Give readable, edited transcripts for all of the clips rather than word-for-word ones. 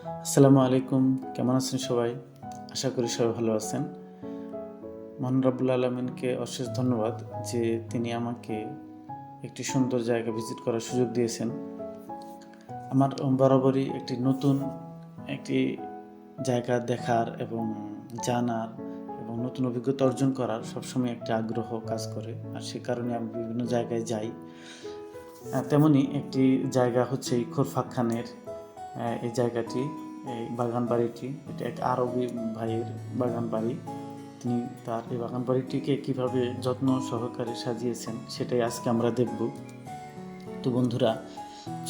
আসসালামু আলাইকুম, কেমন আছেন সবাই? আশা করি সবাই ভালো আছেন। মহান রব্বুল আলামিনকে অশেষ ধন্যবাদ যে তিনি আমাকে একটি সুন্দর জায়গা ভিজিট করার সুযোগ দিয়েছেন। আমার বরাবরই একটি নতুন একটি জায়গা দেখার এবং জানার এবং নতুন অভিজ্ঞতা অর্জন করার সবসময় একটি আগ্রহ কাজ করে, আর সে কারণে আমি বিভিন্ন জায়গায় যাই। তেমনই একটি জায়গা হচ্ছে এই খোরফাখানের এই জায়গাটি, এই বাগান বাড়িটি, এটা এক আরবি ভাইয়ের বাগান বাড়ি। তিনি তার এই বাগান বাড়িটিকে কীভাবে যত্ন সহকারে সাজিয়েছেন সেটাই আজকে আমরা দেখব। তো বন্ধুরা,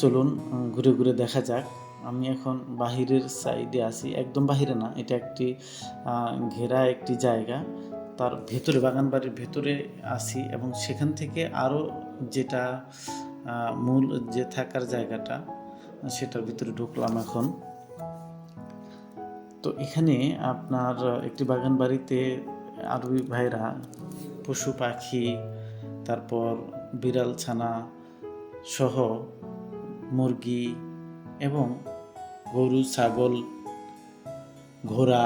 চলুন ঘুরে ঘুরে দেখা যাক। আমি এখন বাহিরের সাইডে আছি, একদম বাহিরে না, এটা একটি ঘেরা একটি জায়গা, তার ভেতরে বাগান বাড়ির ভেতরে আছি এবং সেখান থেকে আরও যেটা মূল যে থাকার জায়গাটা সেটার ভিতরে ঢুকলাম এখন। তো এখানে আপনার একটি বাগান বাড়িতে আরবি ভাইরা পশু পাখি, তারপর বিড়াল ছানা সহ মুরগি এবং গরু, ছাগল, ঘোড়া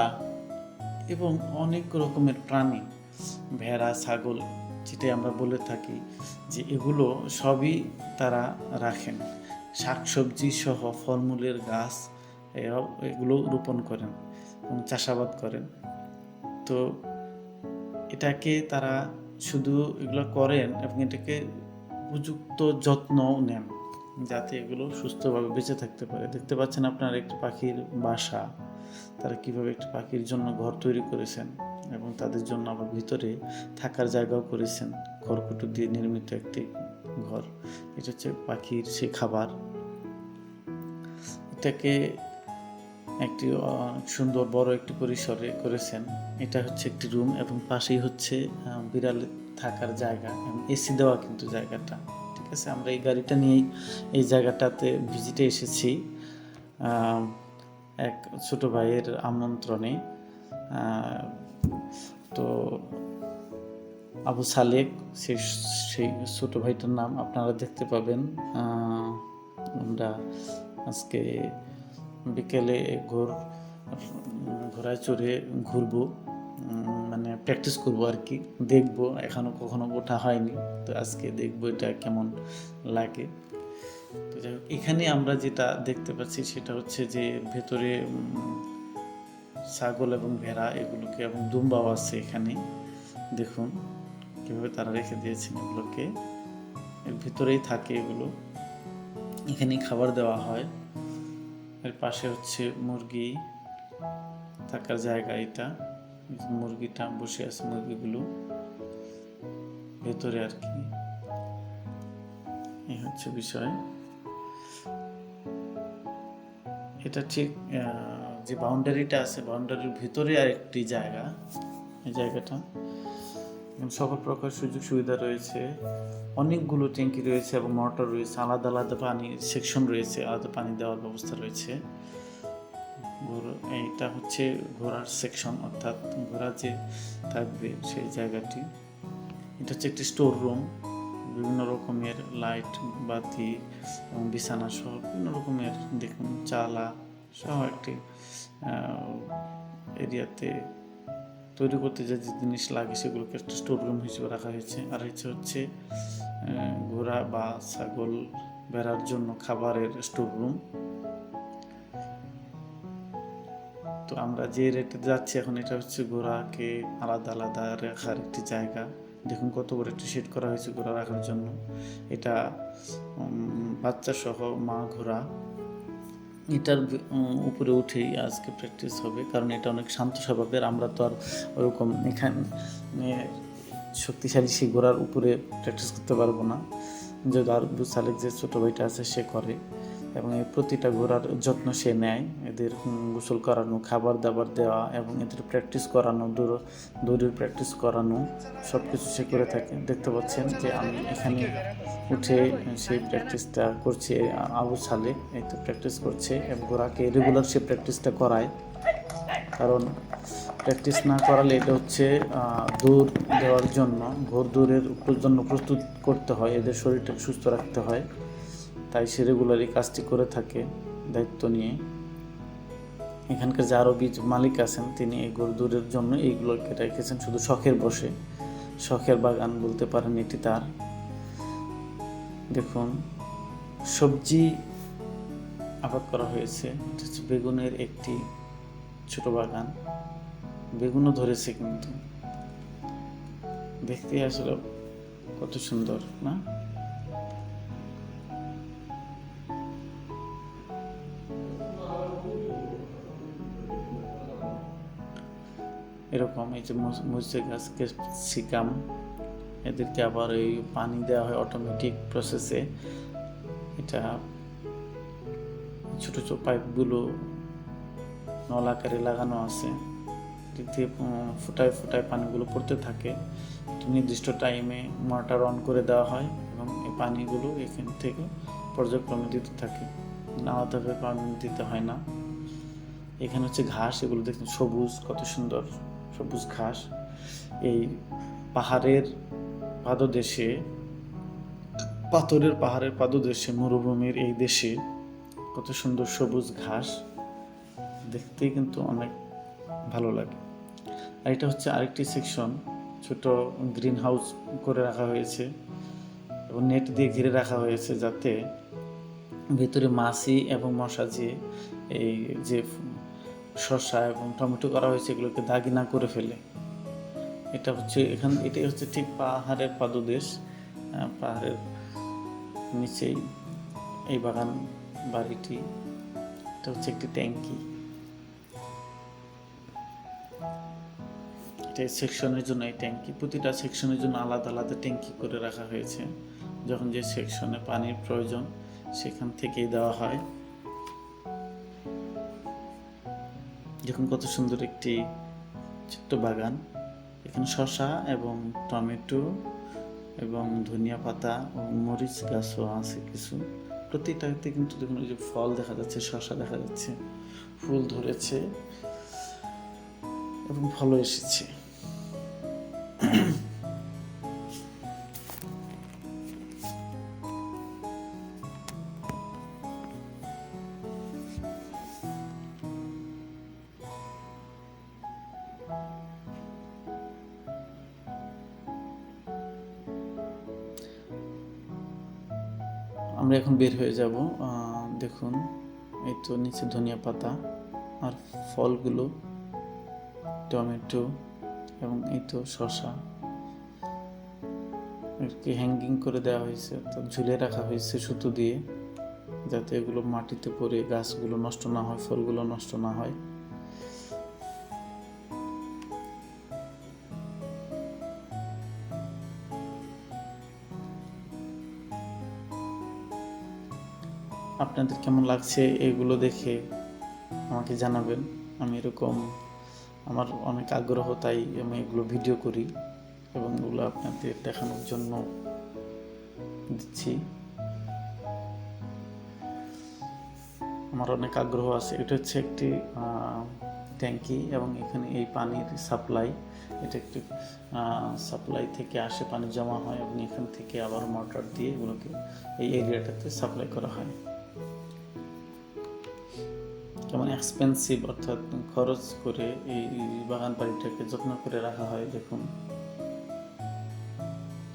এবং অনেক রকমের প্রাণী, ভেড়া, ছাগল যেটাই আমরা বলে থাকি, যে এগুলো সবই তারা রাখেন। শাকসবজি সহ ফলমূলের গাছ এগুলো রোপণ করেন এবং চাষাবাদ করেন। তো এটাকে তারা শুধু এগুলো করেন এবং এটাকে উপযুক্ত যত্নও নেন যাতে এগুলো সুস্থভাবে বেঁচে থাকতে পারে। দেখতে পাচ্ছেন আপনার একটি পাখির বাসা, তারা কীভাবে একটি পাখির জন্য ঘর তৈরি করেছেন এবং তাদের জন্য আবার ভিতরে থাকার জায়গাও করেছেন, খড়কুটো দিয়ে নির্মিত একটি ঘর। এটা হচ্ছে পাখির সে খাবার। এটাকে একটি সুন্দর বড় একটি পরিসরে করেছেন। এটা হচ্ছে একটি রুম এবং পাশেই হচ্ছে বিড়াল থাকার জায়গা এবং এসি দেওয়া কিন্তু জায়গাটা। ঠিক আছে, আমরা এই গাড়িটা নিয়েই এই জায়গাটাতে ভিজিটে এসেছি এক ছোট ভাইয়ের আমন্ত্রণে। তো আবু সালেক, সেই ছোট ভাইটার নাম আপনারা দেখতে পাবেন। আমরা আজকে বিকেলে ঘোড়ায় চড়ে ঘুরবো, মানে প্র্যাকটিস করবো আর কি, দেখবো। এখনও কখনো ওঠা হয়নি, তো আজকে দেখবো এটা কেমন লাগে। তো যাই হোক, এখানে আমরা যেটা দেখতে পাচ্ছি সেটা হচ্ছে যে ভেতরে ছাগল এবং ভেড়া এগুলোকে এবং দুম্বাও আছে এখানে। দেখুন কীভাবে তারা রেখে দিয়েছেন এগুলোকে, এর ভিতরেই থাকে এগুলো, এখানেই খাবার দেওয়া হয়। এর পাশে হচ্ছে মুরগি থাকার জায়গা, এটা মুরগিটা বসে আছে, মুরগিগুলো ভেতরে আর কি। এই হচ্ছে বিষয়। এটা ঠিক যে বাউন্ডারিটা আছে, বাউন্ডারির ভিতরে আর একটি জায়গা, এই জায়গাটা সকল প্রকার সুযোগ সুবিধা রয়েছে, অনেকগুলো ট্যাঙ্কি রয়েছে এবং মোটর রয়েছে, আলাদা আলাদা পানির সেকশন রয়েছে, আলাদা পানি দেওয়ার ব্যবস্থা রয়েছে। এইটা হচ্ছে ঘোড়ার সেকশন, অর্থাৎ ঘোড়া যে থাকবে সেই জায়গাটি। এটা হচ্ছে একটি স্টোর রুম, বিভিন্ন রকমের লাইট, বাতি এবং বিছানা সহ বিভিন্ন রকমের দেখুন চালা সহ একটি এরিয়াতে তৈরি করতে যে জিনিস লাগে সেগুলোকে একটা স্টোর রুম হিসেবে রাখা হয়েছে। আর হচ্ছে ঘোড়া বা ছাগল বেড়ার জন্য খাবারের স্টোর রুম। তো আমরা যে রেটে যাচ্ছি এখন, এটা হচ্ছে ঘোড়াকে আলাদা আলাদা রাখার একটি জায়গা। দেখুন কত বড় একটি শেড করা হয়েছে ঘোড়া রাখার জন্য। এটা বাচ্চা সহ মা ঘোড়া। এটার উপরে উঠেই আজকে প্র্যাকটিস হবে, কারণ এটা অনেক শান্ত স্বভাবের। আমরা তো আর ওরকম এখানে শক্তিশালী সেই ঘোড়ার উপরে প্র্যাকটিস করতে পারবো না, যে আরবু সালেক যে ছোটো ভাইটা আছে সে করে, এবং এই প্রতিটা ঘোড়ার যত্ন সে নেয়। এদের গোসল করানো, খাবার দাবার দেওয়া এবং এদের প্র্যাকটিস করানো, দৌড়ের প্র্যাকটিস করানো সব কিছু সে করে থাকে। দেখতে পাচ্ছেন যে আমি এখানে উঠে সেই প্র্যাকটিসটা করছে আবু সালেক, এই তো প্র্যাকটিস করছে এবং ঘোড়াকে রেগুলার সে প্র্যাকটিসটা করায়, কারণ প্র্যাকটিস না করালে এটা হচ্ছে দৌড় দেওয়ার জন্য, ঘোড় দৌড়ের জন্য প্রস্তুত করতে হয়, এদের শরীরটাকে সুস্থ রাখতে হয়, তাই সে রেগুলারই কাজটি করে থাকে দায়িত্ব নিয়ে। এখানকার যে আরবি মালিক আছেন তিনি এই গরু দুধের জন্য এইগুলোকে রেখেছেন শুধু শখের বসে, শখের বাগান বলতে পারেন এটি তার। দেখুন সবজি আবাদ করা হয়েছে, এটা হচ্ছে বেগুনের একটি ছোট বাগান, বেগুনও ধরেছে কিন্তু দেখতে আসলে কত সুন্দর না? এরকম এই যে মরিচে গাছ, ক্যাপসিকাম, এদেরকে আবার এই পানি দেওয়া হয় অটোমেটিক প্রসেসে। এটা ছোট ছোট পাইপগুলো নল আকারে লাগানো আছে, দিয়ে ফুটায় ফুটায় পানিগুলো পড়তে থাকে। নির্দিষ্ট টাইমে মোটর অন করে দেওয়া হয় এবং এই পানিগুলো এখান থেকে পর্যায়ক্রমে দিতে থাকে, আলাদাভাবে পানি দিতে হয় না। এখানে হচ্ছে ঘাস, এগুলো দেখুন সবুজ, কত সুন্দর সবুজ ঘাস। এই পাহাড়ের পাদদেশে, পাহাড়ের পাদদেশে, মরুভূমির এই দেশে কত সুন্দর সবুজ ঘাস, দেখতেই কিন্তু অনেক ভালো লাগে। আর এটা হচ্ছে আরেকটি সেকশন, ছোট গ্রিন হাউস করে রাখা হয়েছে এবং নেট দিয়ে ঘিরে রাখা হয়েছে যাতে ভেতরে মাছি এবং মশা যে এই যে শসা এবং টমেটো করা হয়েছে এগুলোকে দাগি না করে ফেলে। এটা হচ্ছে এটাই হচ্ছে ঠিক পাহাড়ের পাদদেশ, পাহাড়ের নিচেই এই বাগান বাড়িটি। এটা হচ্ছে একটি ট্যাঙ্কি, এটা সেকশনের জন্য এই ট্যাঙ্কি, প্রতিটা সেকশনের জন্য আলাদা আলাদা ট্যাঙ্কি করে রাখা হয়েছে। যখন যে সেকশনে পানির প্রয়োজন সেখান থেকেই দেওয়া হয়। দেখুন কত সুন্দর একটি ছোট্ট বাগান, এখানে শসা এবং টমেটো এবং ধনিয়া পাতা ও মরিচ গাছও আছে কিছু। প্রতিটাতে কিন্তু দেখুন ওই যে ফল দেখা যাচ্ছে, শসা দেখা যাচ্ছে, ফুল ধরেছে এবং ফলও এসেছে। আমরা এখন বের হয়ে যাব। দেখুন এই তো নিচে ধনিয়া পাতা আর ফলগুলো, টমেটো এবং এই তো শসা হ্যাঙ্গিং করে দেওয়া হয়েছে, তো ঝুলে রাখা হয়েছে সুতো দিয়ে, যাতে এগুলো মাটিতে পড়ে গাছগুলো নষ্ট না হয়, ফলগুলো নষ্ট না হয়। আপনাদের কেমন লাগছে এগুলো দেখে আমাকে জানাবেন। আমি এরকম আমার অনেক আগ্রহ, তাই আমি এগুলো ভিডিও করি এবং এগুলো আপনাদের দেখানোর জন্য দিচ্ছি। আমার অনেক আগ্রহ আছে। এটা হচ্ছে একটি ট্যাঙ্কি এবং এখানে এই পানির সাপ্লাই, এটা একটি সাপ্লাই থেকে আসে, পানি জমা হয় এবং এখান থেকে আবার মোটর দিয়ে এগুলোকে এই এরিয়াটাতে সাপ্লাই করা হয়। কেমন এক্সপেন্সিভ, অর্থাৎ খরচ করে এই বাগান বাড়িটাকে যত্ন করে রাখা হয়। দেখুন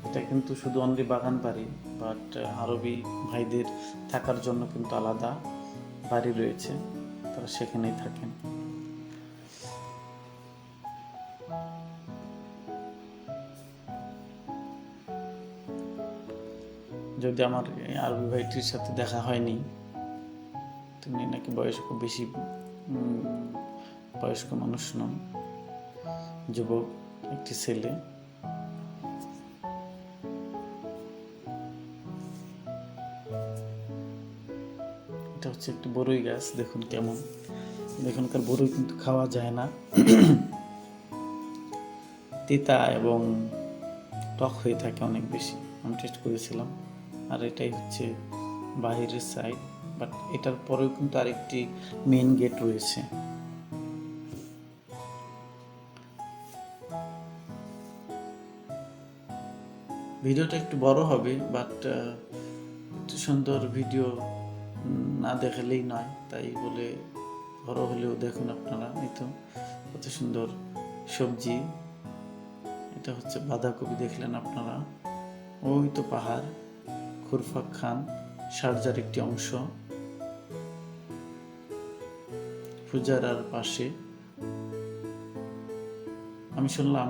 এটা কিন্তু শুধু অনলি বাগান বাড়ি, বাট আরবি ভাইদের থাকার জন্য কিন্তু আলাদা বাড়ি রয়েছে, তারা সেখানেই থাকেন। যদি আমার আরবি ভাইটির সাথে দেখা হয়নি, তিনি নাকি বয়স খুব বেশি বয়স্ক মানুষ নন, যুবক একটি ছেলে। এটা হচ্ছে একটি বড়ই গাছ, দেখুন কেমন, এখানকার বড়ই কিন্তু খাওয়া যায় না, তিতা এবং টক হয়ে থাকে অনেক বেশি, আমি টেস্ট করেছিলাম। আর এটাই হচ্ছে বাহিরের সাইড, বাট এটার পরেও কিন্তু আরেকটি মেইন গেট রয়েছে। ভিডিওটা একটু বড় হবে, বাট একটু সুন্দর ভিডিও না দেখালেই নয়, তাই বলে বড় হলেও দেখুন আপনারা, এই তো কত সুন্দর সবজি। এটা হচ্ছে বাঁধাকপি, দেখলেন আপনারা। ওই তো পাহাড়, খুরফাক খান শারজার একটি অংশ, ফুজারার পাশে। আমি শুনলাম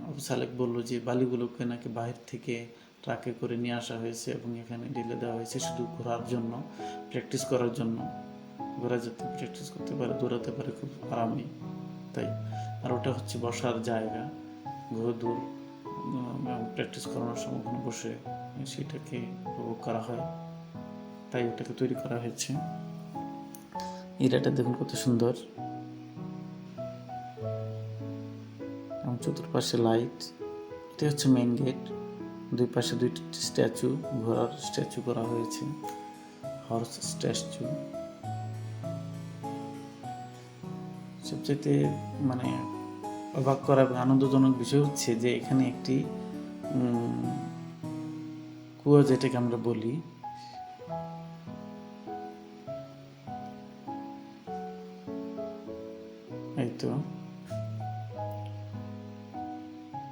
আবু সালেক বললো যে বালিগুলোকে নাকি বাহির থেকে ট্রাকে করে নিয়ে আসা হয়েছে এবং এখানে ঢেলে দেওয়া হয়েছে শুধু ঘোরার জন্য, প্র্যাকটিস করার জন্য। ঘোরা যাতে প্র্যাকটিস করতে পারে, দৌড়াতে পারে খুব আরামে, তাই। আর ওটা হচ্ছে বসার জায়গা, ঘোড়দৌড় প্র্যাকটিস করানোর সময় ওখানে বসে সেটাকে উপভোগ করা হয়, তাই ওটাকে তৈরি করা হয়েছে। এরিয়াটা দেখুন কত সুন্দর, এবং চতুর্পাশে লাইট। এটা হচ্ছে মেইন গেট, দুই পাশে দুইটি স্ট্যাচু, ঘোড়ার স্ট্যাচু করা হয়েছে, হর্স স্ট্যাচু। সবচেয়ে মানে অবাক করা এবং আনন্দজনক বিষয় হচ্ছে যে এখানে একটি কুয়া, যেটাকে আমরা বলি, এই তো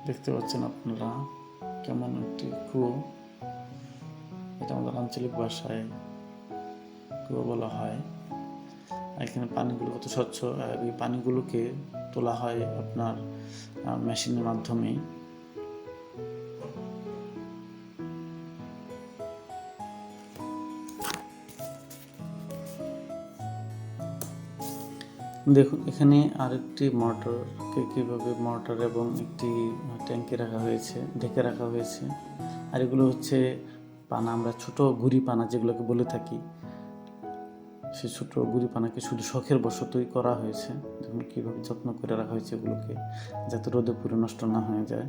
দেখতে পাচ্ছেন আপনারা কেমন একটি কুয়ো। এটা আমাদের আঞ্চলিক ভাষায় কুয়ো বলা হয়। এখানে পানিগুলো কত স্বচ্ছ, আর এই পানিগুলোকে তোলা হয় আপনার মেশিনের মাধ্যমে। দেখুন এখানে আরেকটি মোটরকে কীভাবে মোটর এবং একটি ট্যাঙ্কে রাখা হয়েছে, ঢেকে রাখা হয়েছে। আর এগুলো হচ্ছে পানা, আমরা ছোট গুড়ি পানা যেগুলোকে বলে থাকি, সেই ছোট গুড়ি পানাকে শুধু শখের বশতই করা হয়েছে। দেখুন কীভাবে যত্ন করে রাখা হয়েছে এগুলোকে, যাতে রোদে পুরো নষ্ট না হয়ে যায়।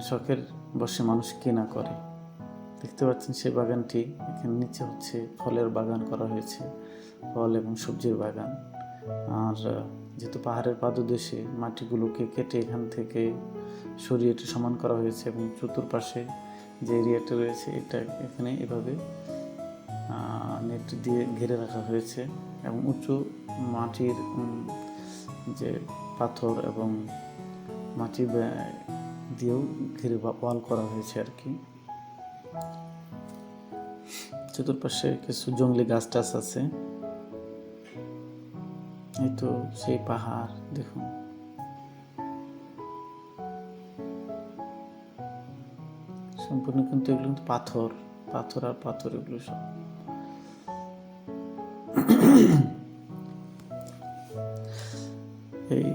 শখের বশে মানুষ কি না করে। দেখতে পাচ্ছেন সেই বাগানটি, এখানে নিচে হচ্ছে ফলের বাগান করা হয়েছে, ফল এবং সবজির বাগান। আর যেহেতু পাহাড়ের পাদদেশে মাটিগুলোকে কেটে এখান থেকে সরিয়ে এটা সমান করা হয়েছে, এবং চতুর্পাশে যে এরিয়াটা রয়েছে এটা এখানে এভাবে নেট দিয়ে ঘিরে রাখা হয়েছে, এবং উঁচু মাটির যে পাথর এবং মাটি দিয়েও ঘিরে ওয়াল করা হয়েছে আর কি। চতুর্পাশে কিছু জঙ্গলি গাছ টাছ আছে। এই তো সেই পাহাড় দেখুন, সম্পূর্ণ কিন্তু এগুলো কিন্তু পাথর পাথর আর পাথর, এগুলো সব। এই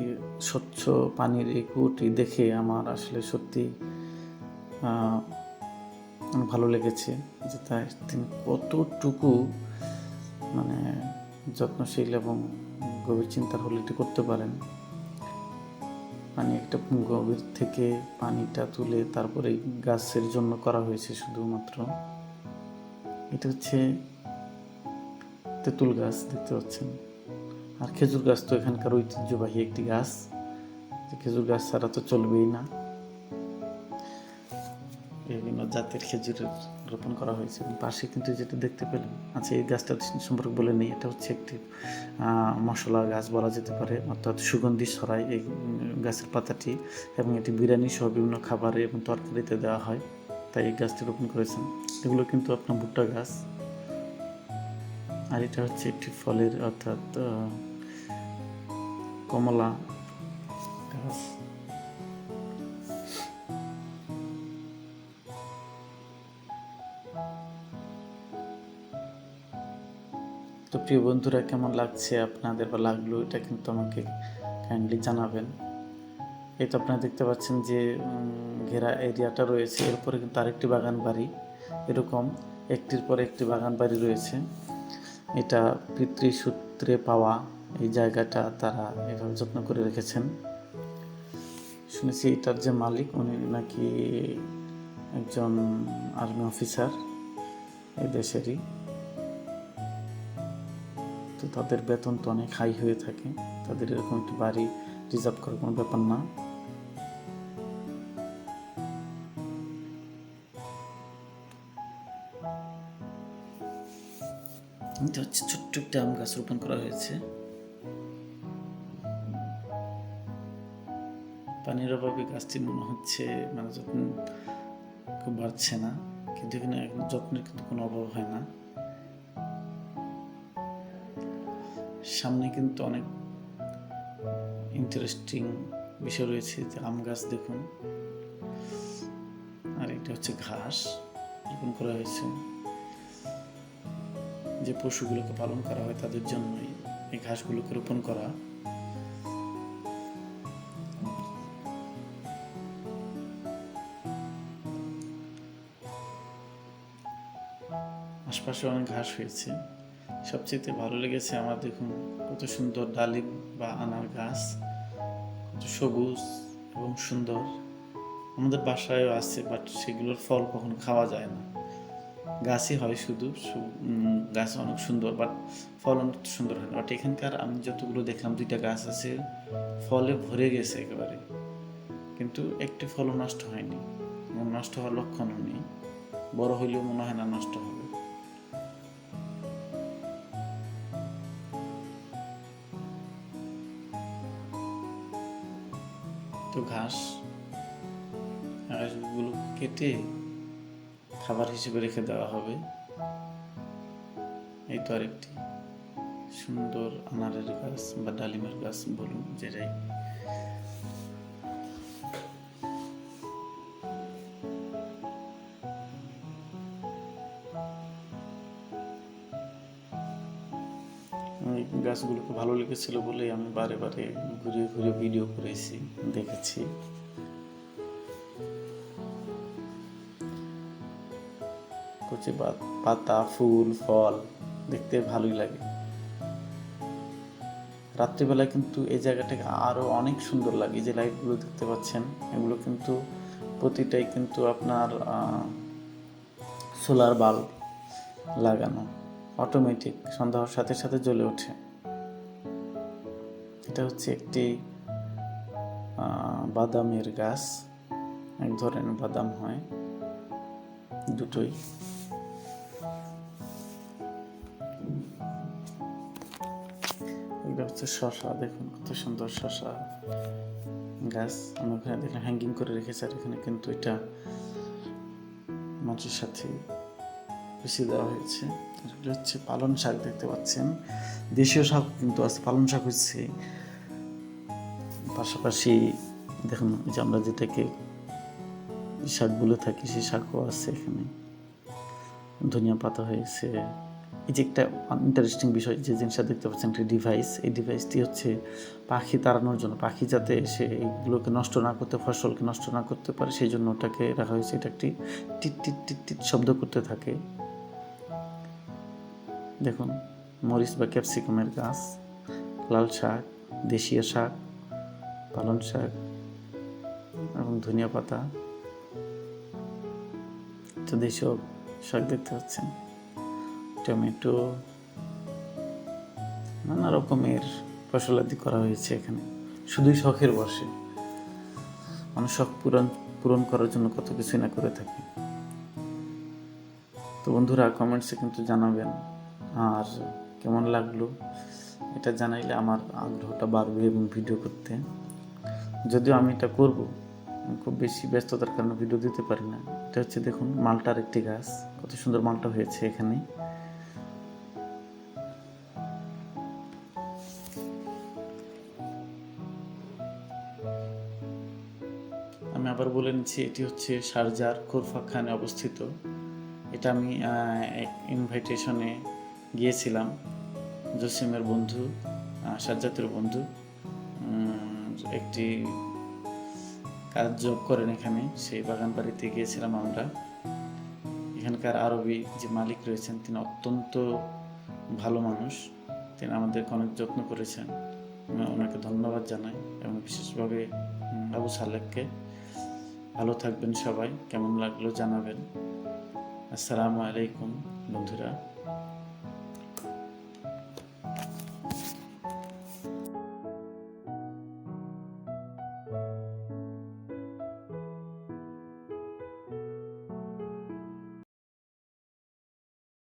স্বচ্ছ পানির এই কুয়োটি দেখে আমার আসলে সত্যি ভালো লেগেছে, যে তাই তিনি কতটুকু মানে যত্নশীল এবং গভীর চিন্তার হলে এটি করতে পারেন। একটা গভীর থেকে পানিটা তুলে তারপরে গাছের জন্য করা হয়েছে শুধুমাত্র। এটা হচ্ছে তেঁতুল গাছ, দেখতে পাচ্ছেন। আর খেজুর গাছ তো এখানকার ঐতিহ্যবাহী একটি গাছ, খেজুর গাছ ছাড়া তো চলবেই না। বিভিন্ন জাতের খেজুরের রোপণ করা হয়েছে। এবং পাশে কিন্তু যেটা দেখতে পেলাম, আচ্ছা এই গাছটা সম্পর্কে বলে নেই, এটা হচ্ছে একটি মশলা গাছ বলা যেতে পারে, অর্থাৎ সুগন্ধি ছড়ায় এই গাছের পাতাটি, এবং এটি বিরিয়ানি সহ বিভিন্ন খাবারে এবং তরকারিতে দেওয়া হয়, তাই এই গাছটি রোপণ করেছেন। এগুলো কিন্তু আপনার ভুট্টা গাছ। আর এটা হচ্ছে একটি ফলের, অর্থাৎ কমলা গাছ। তো প্রিয় বন্ধুরা, কেমন লাগছে আপনাদের বা লাগলো, এটা কিন্তু আমাকে কাইন্ডলি জানাবেন। এই তো আপনারা দেখতে পাচ্ছেন যে ঘেরা এরিয়াটা রয়েছে, এরপরে কিন্তু আরেকটি বাগান বাড়ি, এরকম একটির পর একটি বাগান বাড়ি রয়েছে। এটা পিতৃসূত্রে পাওয়া এই জায়গাটা তারা এভাবে যত্ন করে রেখেছেন। শুনেছি এটার যে মালিক উনি নাকি একজন আর্মি অফিসার এই দেশেরই, তো তাদের বেতন তো অনেক হাই হয়ে থাকে, তাদের এরকম একটি বাড়ি রিজার্ভ করার কোনো ব্যাপার না। এটা হচ্ছে ছোট্ট একটা আম গাছ রোপণ করা হয়েছে। পানির অভাবে গাছটি মনে হচ্ছে মানে যত্ন খুব বাড়ছে না, কিন্তু এখানে যত্নের কিন্তু কোনো অভাব হয় না। সামনে কিন্তু অনেক ইন্টারেস্টিং বিষয় রয়েছে, যে আম গাছ দেখুন, আর এটা হচ্ছে ঘাস রোপণ করা হয়েছে। যে পশুগুলোকে পালন করা হয় তাদের জন্যই এই ঘাসগুলোকে রোপণ করা। আশপাশে অনেক ঘাস হয়েছে। সবচেয়ে ভালো লেগেছে আমার, দেখুন কত সুন্দর ডালিম বা আনার গাছ, কত সবুজ এবং সুন্দর। আমাদের বাসায়ও আছে, বাট সেগুলোর ফল কখনো খাওয়া যায় না, গাছই হয় শুধু। গাছ অনেক সুন্দর, বাট ফল অনেক সুন্দর হয় না। বাট এখানকার আমি যতগুলো দেখলাম, 2টা গাছ আছে, ফলে ভরে গেছে একেবারে, কিন্তু একটি ফলও নষ্ট হয়নি, নষ্ট হওয়ার লক্ষণও নেই। বড় হইলেও মনে হয় না নষ্ট হবে। তো ঘাসগুলো কেটে খাবার হিসেবে রেখে দেওয়া হবে। এই তো আরেকটি সুন্দর আনারের গাছ বা ডালিমের গাছ বলুন, যেটাই। এই গাছগুলোকে ভালো লেগেছিল বলেই আমি বারে বারে ঘুরে ঘুরে ভিডিও করেছি, দেখেছি। কচি পাতা, ফুল, ফল দেখতে ভালোই লাগে। রাত্রিবেলায় কিন্তু এই জায়গাটাকে আরও অনেক সুন্দর লাগে। যে লাইটগুলো দেখতে পাচ্ছেন, এগুলো কিন্তু প্রতিটাই কিন্তু আপনার সোলার বাল্ব লাগানো, অটোমেটিক, সন্ধ্যা হওয়ার সাথে সাথে জ্বলে ওঠে। এটা হচ্ছে একটি বাদামের গাছ, এক ধরনের বাদাম হয়, দুটোই। এটা হচ্ছে শসা, দেখুন কত সুন্দর শসা গাছ। আমি ওখানে দেখলাম হ্যাঙ্গিং করে রেখেছে, আর এখানে কিন্তু এটা মাটির সাথে বেশি দেওয়া হয়েছে। এটা হচ্ছে পালং শাক, দেখতে পাচ্ছেন, দেশীয় শাক কিন্তু আছে, পালং শাক হচ্ছে। পাশাপাশি দেখুন, যে আমরা যেটাকে শাক বলে থাকি, সেই শাকও আছে এখানে। ধনিয়া পাতা হয়েছে। এই যে একটা ইন্টারেস্টিং বিষয়, যে জিনিসটা দেখতে পাচ্ছেন, একটা ডিভাইস। এই ডিভাইসটি হচ্ছে পাখি তাড়ানোর জন্য, পাখি যাতে এসে এইগুলোকে নষ্ট না করতে, ফসলকে নষ্ট না করতে পারে, সেই জন্য ওটাকে রাখা হয়েছে। এটা একটি টিট টিট টিট টিট শব্দ করতে থাকে। দেখুন, মরিচ বা ক্যাপসিকামের গাছ, লাল শাক, দেশীয় শাক, পালং শাক এবং ধনিয়া পাতা। তো দেশীয় শাক দেখতে পাচ্ছেন, টমেটো, নানা রকমের ফসলাদি করা হয়েছে এখানে, শুধুই শখের বসে। মানুষ শখ পূরণ করার জন্য কত কিছুই না করে থাকে। তো বন্ধুরা, কমেন্টসে কিন্তু জানাবেন, আর কেমন লাগলো এটা জানাইলে আমার আগ্রহটা বাড়বে এবং ভিডিও করতে। যদিও আমি এটা করব, খুব বেশি ব্যস্ততার কারণে ভিডিও দিতে পারি না। এটা হচ্ছে, দেখুন, মালটার একটি গাছ, কত সুন্দর মালটা হয়েছে এখানে। আমি আবার বলে নিচ্ছি, এটি হচ্ছে শারজার খোরফাখানে অবস্থিত। এটা আমি এক ইনভাইটেশনে গিয়েছিলাম, জসিমের বন্ধু, সাজ্জাতের বন্ধু, একটি কাজ জব করেন এখানে, সেই বাগান বাড়িতে গিয়েছিলাম আমরা। এখানকার আরবি যে মালিক রয়েছেন, তিনি অত্যন্ত ভালো মানুষ, তিনি আমাদেরকে অনেক যত্ন করেছেন। আমি ওনাকে ধন্যবাদ জানাই, এবং বিশেষভাবে আবু সালেককে। ভালো থাকবেন সবাই, কেমন লাগলো জানাবেন। আসসালামু আলাইকুম বন্ধুরা।